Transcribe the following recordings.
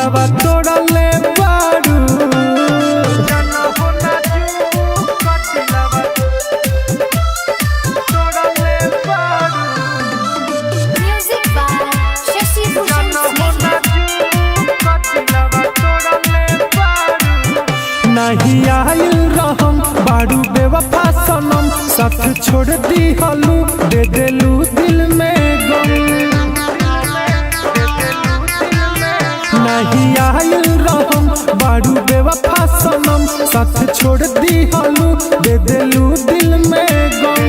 दिलवा तोड़ले बारू नहीं आयल रहम बारू बेवफा सनम साथ छोड़ दी हलू दे देलू दिल में गम। नहीं आयल रहम बारू बेवफा सनम साथ छोड़ दी हलू दे देलू दिल में गम।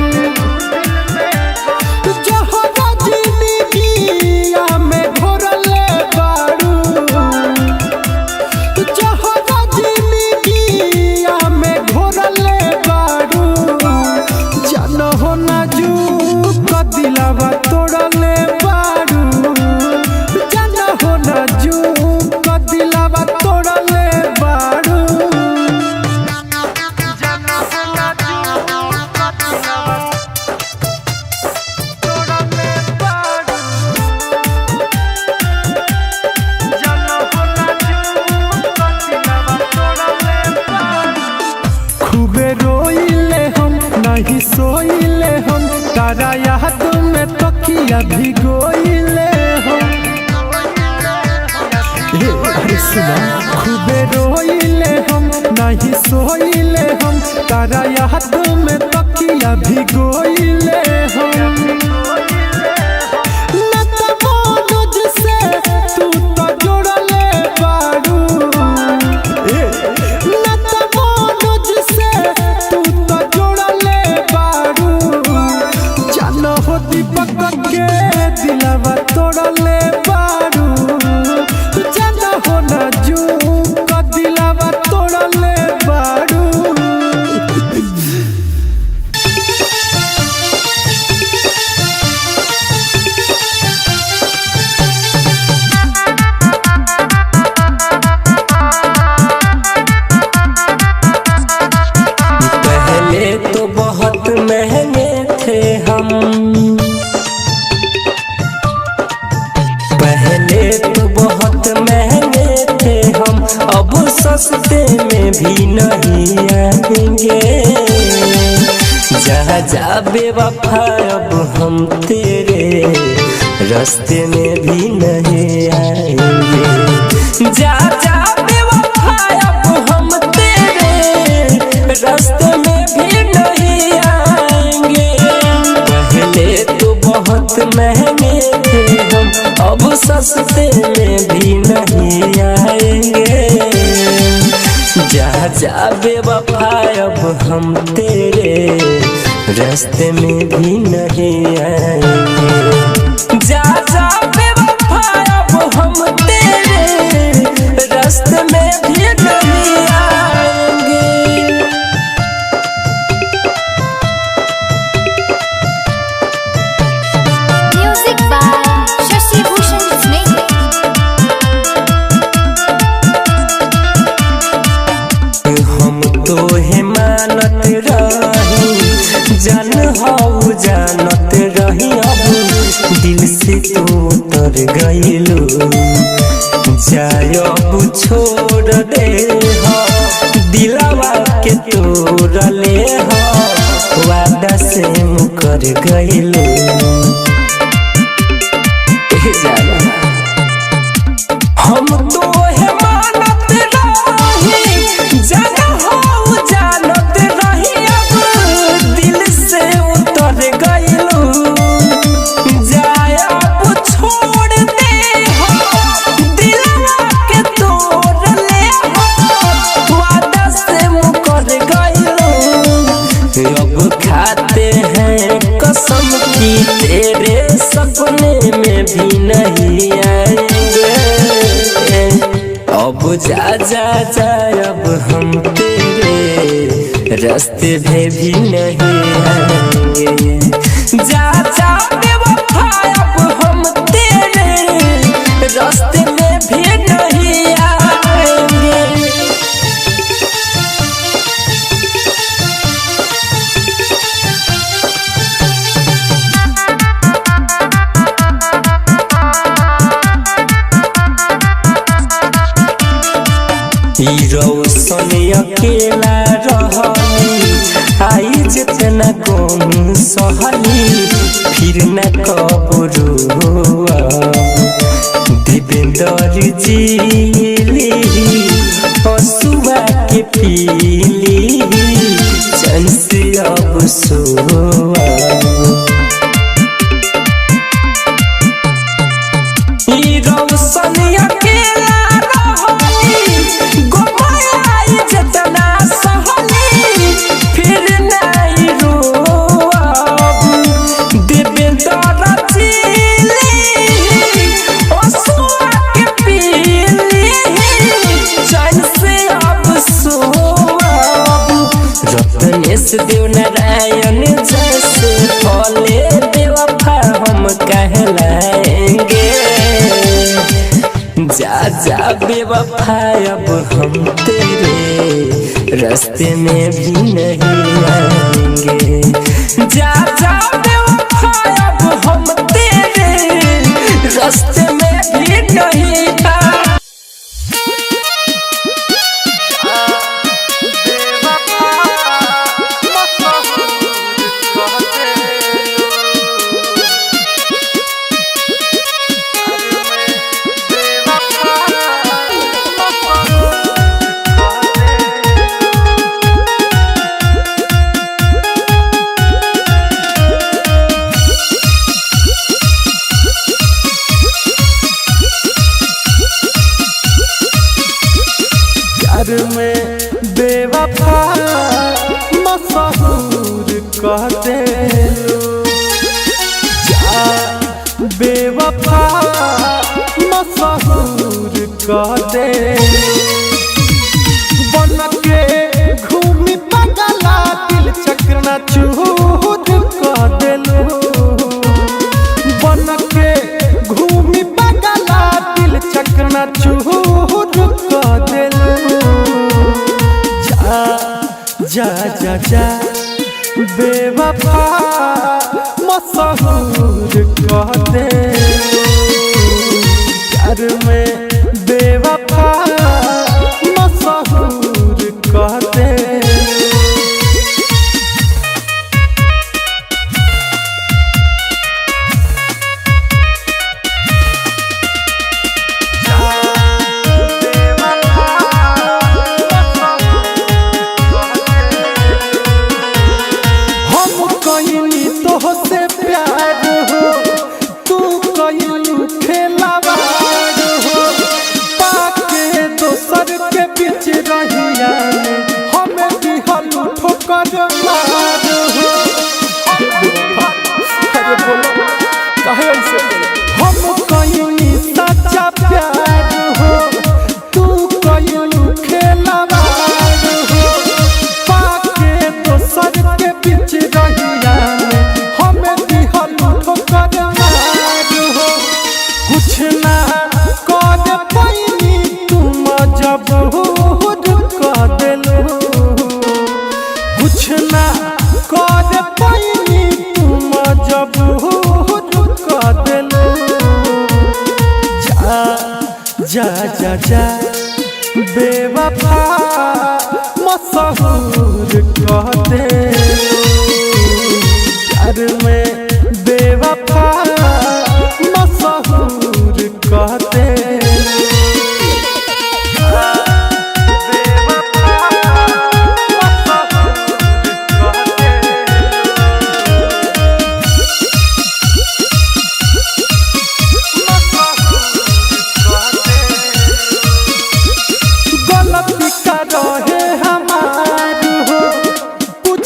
दिलवा तोड़ले बारू जाना हो ना जू को दिलवा तोड़ले बारू जाना हो ना जू को दिलवा तोड़ले बारू जाना हो ना जू को दिलवा तोड़ले बारू। खूबे रोइले हम नहीं सोइले हम तारा याद में तकिया भिगोइले हम। अरे सुना खूबे रोइले हम नहीं सोइले हम तारा याद में तकिया भिगोइले हम। दिलवा तोड़ले बारू जाना हो ना जू को दिलवा तोड़ले बारू। पहले तो बहुत महंगे थे हम, पहले तो बहुत महंगे थे हम, अब सस्ते में भी नहीं आएंगे। जहाँ जा बेवफा अब हम तेरे रास्ते में भी नहीं आएंगे। जा जा बेवफा अब हम तेरे रास्ते में भी नहीं आएंगे। पहले तो बहुत महंगे थे हम, अब सस्ते में भी नहीं आएंगे। जा जा बेवफा अब हम तेरे रास्ते में भी नहीं आएंगे। जा जा बेवफा अब हम तेरे रास्ते में भी नहीं आएंगे। जान हो जानत रही अब दिल से तो उतर गइलू। जाय अब छोड़ दे हो दिलवा के तोड़ले हो वादा से मुकर गइलू। हम तो है मानत रही जान हो जानत रही अब दिल से उतर गइलू। जाय अब छोड़ दे हो दिलवा के तोड़ले हो वादा से मुकर गइलू। अब खाते हैं कसम की तेरे सपने में भी नहीं आएंगे। अब जा जा जा अब हम तेरे रास्ते में भी नहीं आएंगे। जा जा बेवफा अब हम तेरे रास्ते में भी नहीं आएंगे। रौशन अकेला रहली आई जितना गम सहली फिर न कबरू देवेंद्र जी हसुआ के पीली चैन से अब सोआ रौशन अकेला रहली गोमाई जितना सहली फिर नहीं रोअब देवेंद्र जी हसुआ के पीली चैन से अब सोअब रत्नेश देव नारायण जैसे फले बेवफा हम कहलाएंगे जा जा बेवफा अब हम तेरे रास्ते में भी नहीं आएंगे जा जा बेवफा अब हम तेरे रास्ते में भी नहीं आएंगे। में बेवफा मशहूर कहते जा बेवफा मशहूर कहते बन के घूमी पगला दिल चकना चूर कह देलू बन के घूमी पगला दिल चकना चूर कह देलू जा जा जा बेवफा मशहूर कहते प्यार में बेवफा मशहूर कहते हम कहीं सच्चा प्यार हो तू कहीं खेलवार हो पाके दोसर के बीच रहिया हमें दिहल ठोकर मार हो कुछ ना कर पैनी तुम जब कह देलू कुछ ना कर पैनी तुम जब कह देलू जा जा जा बेवफा मशहूर कहते प्यार में बेवफा मशहूर कहते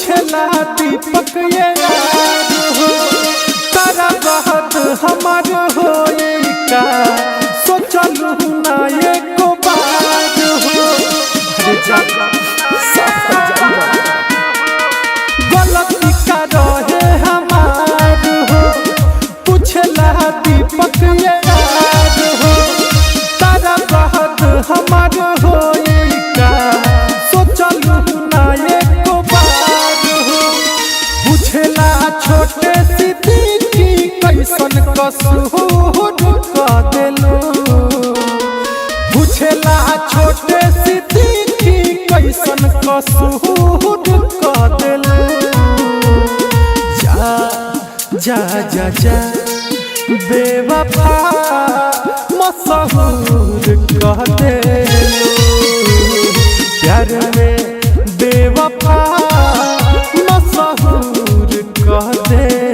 दीपक ये याद हो तारा बहुत हमार हो का सोचलू ना एको बात हो गलती का रहे हमार हो पूछला दीपक ये याद हो तारा बहुत हमार हो का सोचलू ना एको बात हो पूछला छोटे सिद्दीकी कैसन कसूर कह देलू पूछ पूछेला छोटे सिद्दीकी कैसन कसूर कर देलू। जा जा जा जा बेवफा मशहूर कह देलू। प्यार में बेवफा मशहूर कह देलू।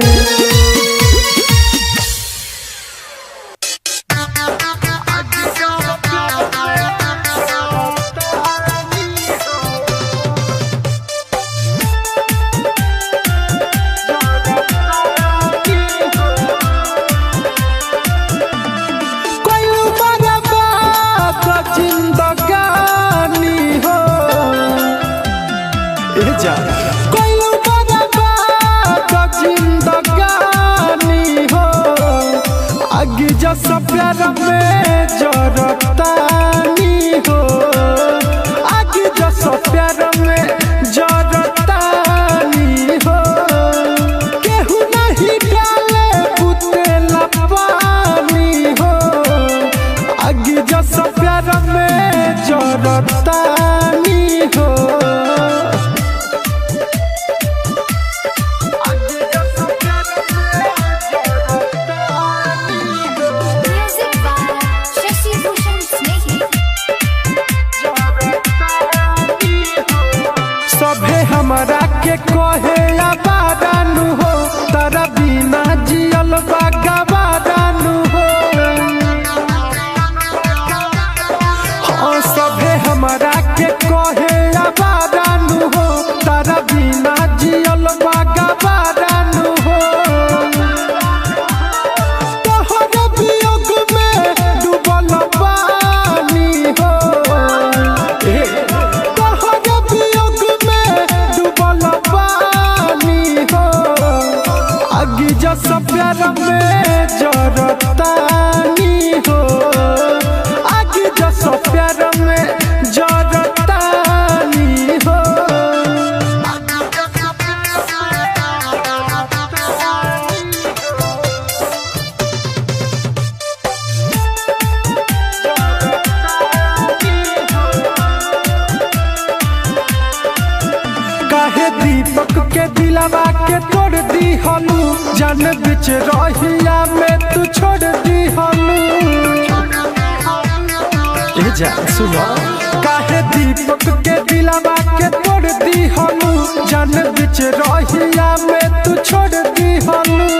सब प्यार में जरतानी हो, आगे जो सब प्यार में जरतानी हो। केहू नहीं डाले बुतेला पानी हो, आगे जो सब प्यार में जरतानी हो। हमरा के कहे आबादानु हो, तारा बिना जियल बागाबादानु हो। हाँ सभे हमरा के कहे आबादानु हो, तारा बिना जियल बागाबादानु हो। तोहर वियोग में डूबल पानी हो, सब प्यार में जरतानी हो, आगे जो सब प्यार में जरतानी हो। काहे दीपक के दिलवा के तोड़ दी हलू, जान बिच रहिया में तू छोड़ दी हलू। ए जा सुनो, काहे दीपक के दिलवा के तोड़ दी हलू, जान बिच रहिया में तू छोड़ दी हलू।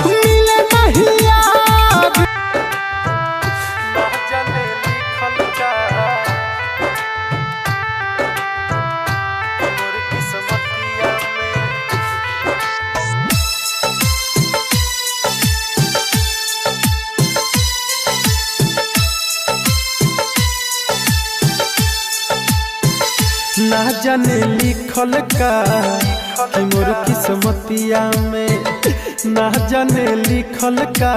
मिले नहीं यार ना जाने लिखल का मोर किस्मतिया में। ना जाने लिखल का कि मोर किस्मतिया में, ना जाने लिखल का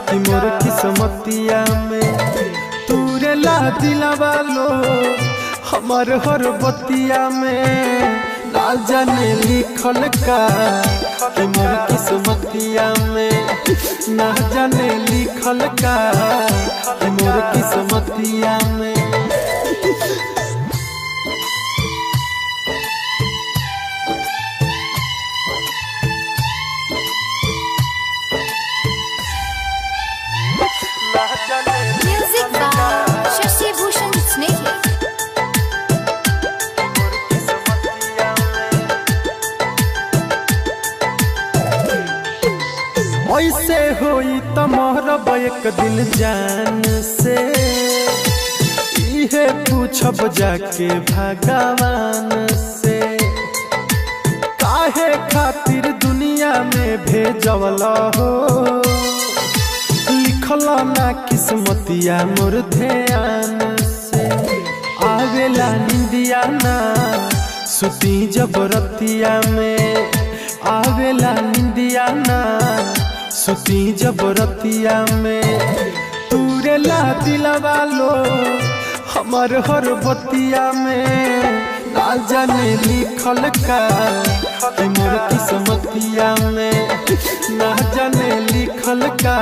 कि मोर किस्मतिया में। तूरे ला दिलवा लो हमर हर बतिया में, ना जाने लिखल का कि मोर किस्मतिया में, ना जाने लिखल का कि मोर किस्मतिया में। Music by Shashi Bhushan Snehhi. ऐसे होई त मोहरब एक दिन जान से, इहे पूछब जाके भगवान से। काहे खातिर दुनिया में भेजवला हो, लिखल ना किस्मतिया मोर ध्यान से। आवेला निंदिया ना सुती जबरतिया में, आवेला निंदिया ना सुती जबरतिया में। तूरे ला दिलवा लो हमर हर बतिया में, ना जाने लिखल का कि मोर किस्मतिया में ना जाने लिखल का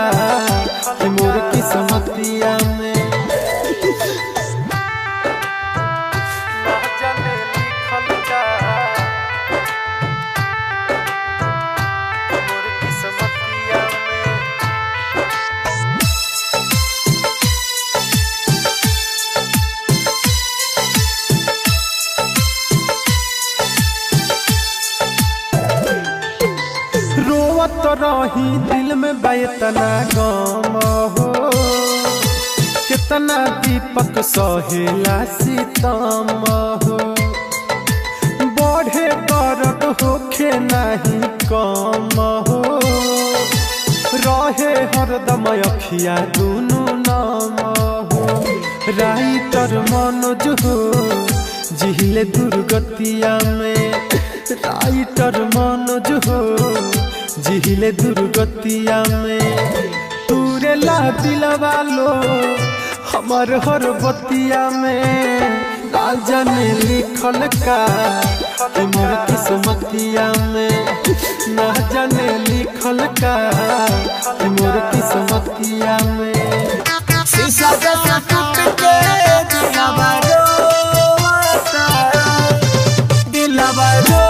कि मोर किस्मतिया में ना जाने लिखल का कि मोर किस्मतिया में रोवत रही दिल में बैतना गम हो कितना दीपक सहेला सितम हो बढ़े दर्द होखे नहीं कम हो रहे हरदम अखिया दुनू नाम हो राइटर मनोज हो जिहिले दुर्गतिया में राइटर मनोज हो जिहिले दुर्गतिया में तूरे ला दिलवा लो हमर हर बतिया में ना जाने लिखल का कि मोर किस्मतिया में ना जाने लिखल का कि मोर किस्मतिया में शीशा जैसा टूट के दिलवा रोता दिलवा रोता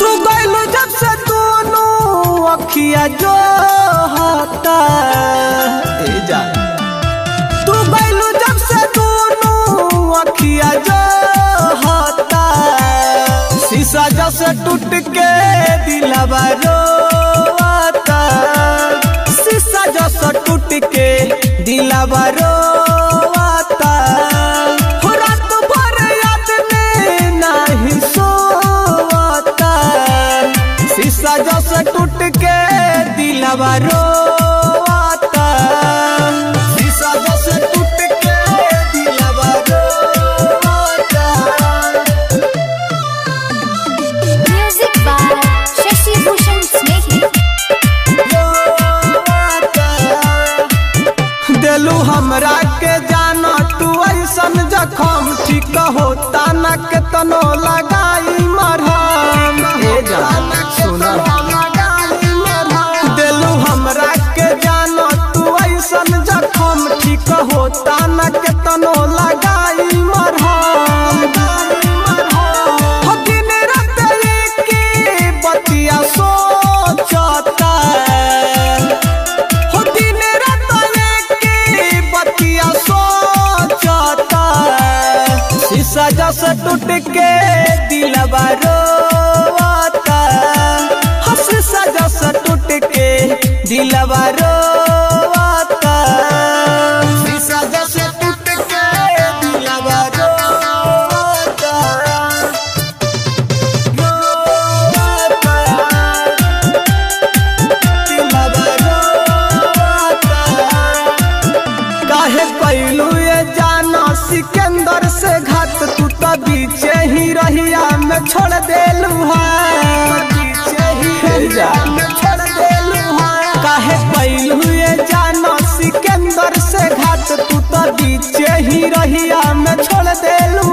तू गइलू जब से दोनों अखिया जो होता जा तू गइलू जब से दोनों अखिया जो होता शीशा जैसे टूट के दिलवा रोता शीशा जैसे टूट के दिलवा रोता हो रात भर याद में नहीं सोता शीशा जैसे टूट के दिलवा रोता शीशा जैसे टूट के दिलवा रोता Music by Shashi Bhushan Snehi. दिलू हमरा के जाना तू ऐसन जखम ठीक होता न के तनो लगाई मरहम सुना दिलू हमरा के जाना तू ऐसन जखम ठीक होता न के तनो लगाई मरहम हो दिन रात की बतिया सोचता हो दिन रात की बतिया सोचता शीशा जैसे टूट के दिलवा रोता शीशा जैसे टूट के दिलवा रोता शीशा जैसे टूट के दिलवा रोता काहे कैलू ये जाना सिकंदर से घात तू तो बीचे ही रहिया में छोड़ देलू काहे कैलू ये जाना सिकंदर से घात तू तो बीचे ही रहिया में छोड़ देलू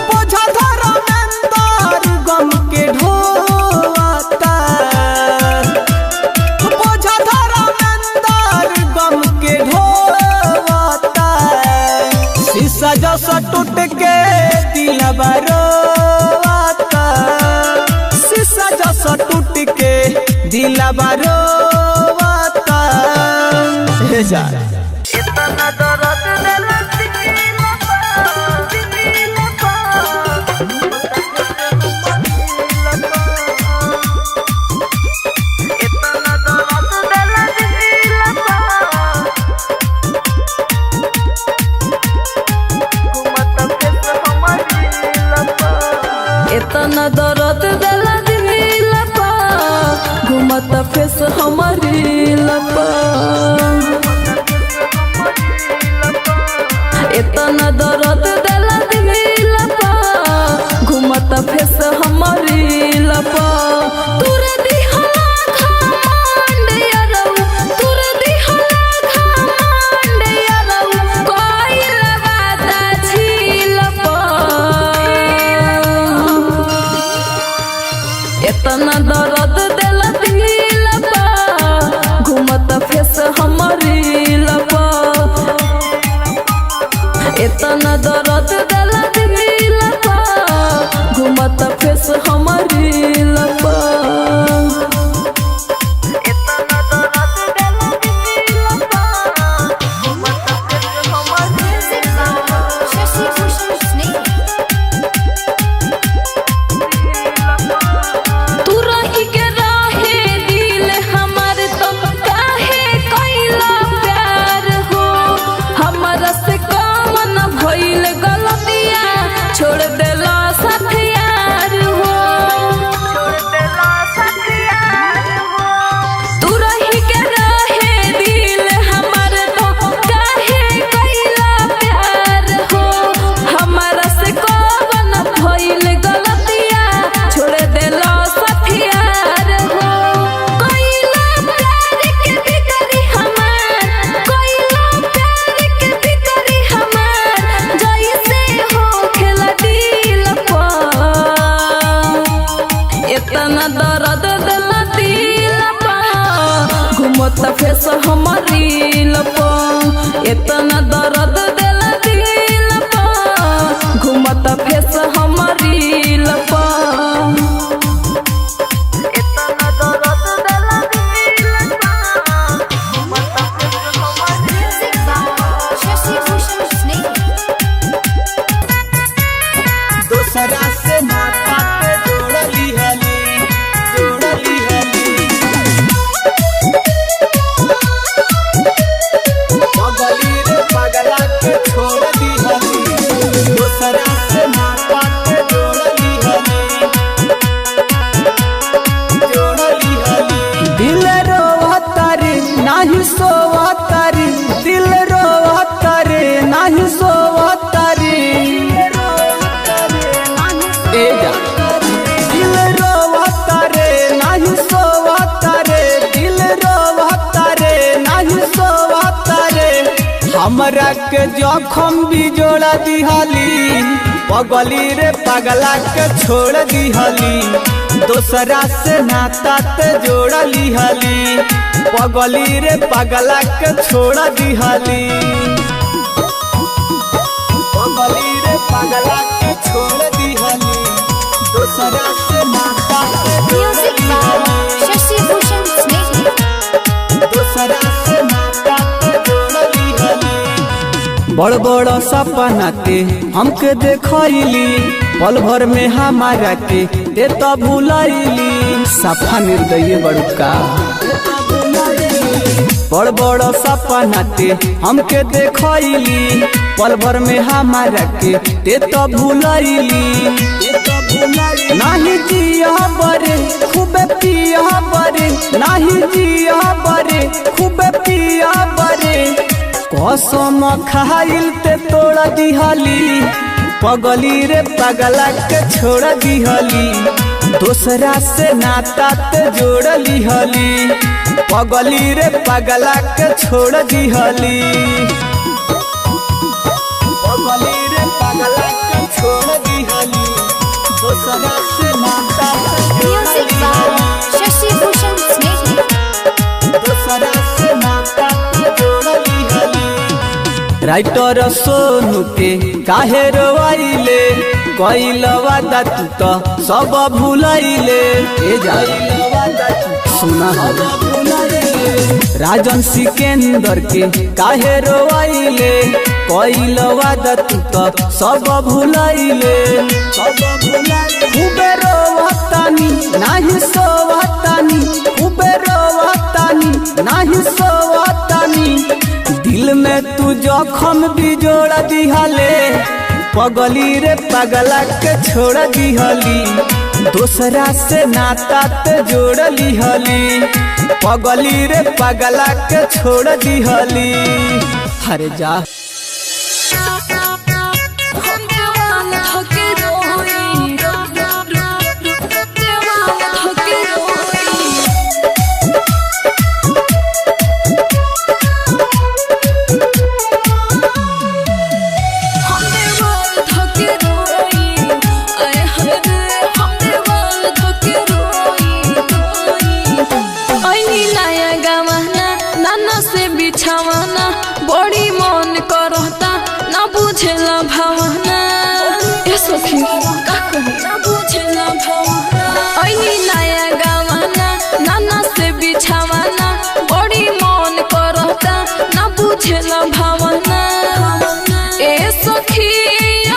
बोझा धरा अंदर गम के ढोता बोझा धरा अंदर गम के ढोता शीशा जैसा टूट के दिलवा रोता शीशा जैसा टूट के दिलवा रोता इतना दर्द दिल इतना दर्द दिला दिला पा घूमता फेस हमारी लपा इतना दर्द दिला दिला पा घूमता फेस हमारी लपा तुर दिहला घमंड यारो तुर दिहला घमंड इतना दर्द देला दिल पा घूमत फेस हमारी लपा इतना दर्द देला दिल पा घूमत फेस हमारी लपा इतना दर्द देला दिल पा घूमत फेस हमारी लपा इतना दर्द देला दिल पा घूमत फेस हमारी लपा इतना दर्द देला दिल पा घूमत फेस हमारी दूसरा से माता पे जोड़ली हली पगली रे पगला के छोड़ दी हली दूसरा से माता पे जोड़ली हली दिल रोवता रे नाही सोवता रे दिल रोवता रे नाही सोवता रे दिल रोवता रे नाही सोवता रे दिल रोवता रे नाही सोवता रे हमरा के जखम भी जोड़ा दिहली पगली रे पगला के छोड़ दिहली दूसरा से नाता ते जोड़ली हली पगली रे पगला के छोड़ दिहली पगली रे पगला के छोड़ दिहली दूसरा से नाता ते दूसरा से नाता ते जोड़ली हली बड़ बड़ सपना ते हमके देखैली पल भर में हमारा के ते तो भूलैली सफा निर्दयी बड़का बड़ बड़ सपना ते हमके देखैली पल भर में हमारा के ते तो भूलैली नाही जिया बरे खूबे पिया बरे नाही जिया बरे खूबे पिया बरे कसम खाइल ते तोड़ दिहली पगली रे पगला के छोड़ दिहली दूसरा से नाता ते जोड़ली हली पगली रे पगला के छोड़ दिहली पगली रे पगला के छोड़ दिहली दूसरा से नाता ते दूसरा से नाता ते जोड़ली हली राइटर सोनू के काहे रोवाइले कइल वादा तू तो सब भूलैले ए जाइलवा सुना राजन सिकंदर के काहे रोवाइले कइल वादा तू तो सब भूलैले खूबे रोवतानी नाही सोवतानी खूबे रोवतानी नाही सोवतानी दिल में तू जखम भी जोड़ दिहले पगली रे पगला के छोड़ दिहली दूसरा से नाता ते जोड़ली हली पगली रे पगला के छोड़ दिहली हरे जा सखी का कहे ना बुझला भावना ऐनी नया गावाना नाना से बिछावाना बड़ी मन करता ना बुझला भावना ए सखी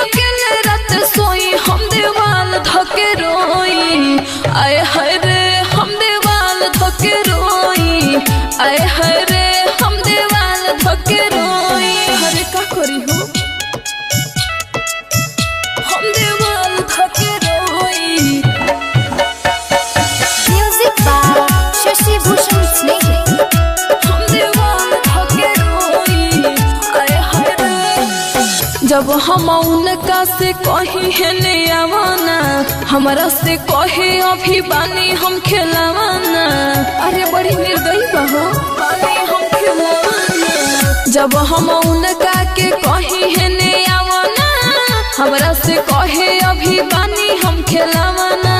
अकेले रात सोई हम देवाल धके रोई आए हाय रे हम देवाल धके रोई आए हाय रे हम देवाल धके रोई हरे का करी हो हम देवाल धके रोई Music by Shashi Bhushan Snehi. हम देवाल धके रोई आए हाय रे जब हम उनका से कही है ने आवाना हमारा से कहे अभी बानी हम खेलावाना अरे बड़ी निर्दयी बहो बानी हम खेलावाना जब हम उनका के कही है ने आवाना हमारा से कहे अभी बानी हम खेलावाना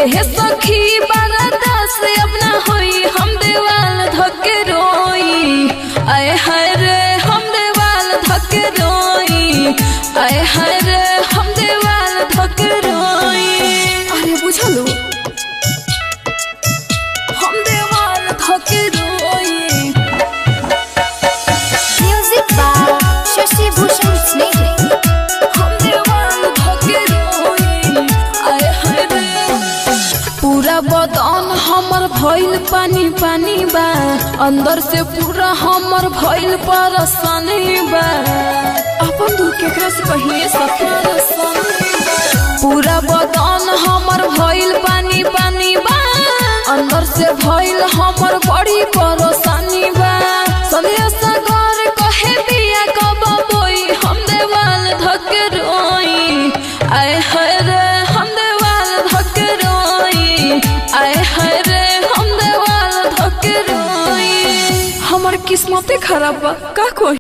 एह सखी बरदा से अपना होई हम देवाल धके रोई आए हाय रे हम देवाल धके रोई आए हाय रे हम देवाल धके रोई अरे बुझलो हम देवाल धके रोई Music by Shashi Bhushan Snehi. हम देवाल धके रोई आए हाय रे पूरा बदन हमर भइल पानी पानी बा अंदर से पूरा हमर भइल परेशानी बा अपन दुख केकरा से कहिए सफर पूरा बदन हमर भइल पानी पानी बा अंदर से भइल हमर बड़ी परेशानी बा संदेश घर कहे दिया कब बोई हम देवाल धके रोई आए हाय रे हम देवाल धके रोई आए हाय रे हम देवाल धके रोई हमर किस्मते खराब बा का कोई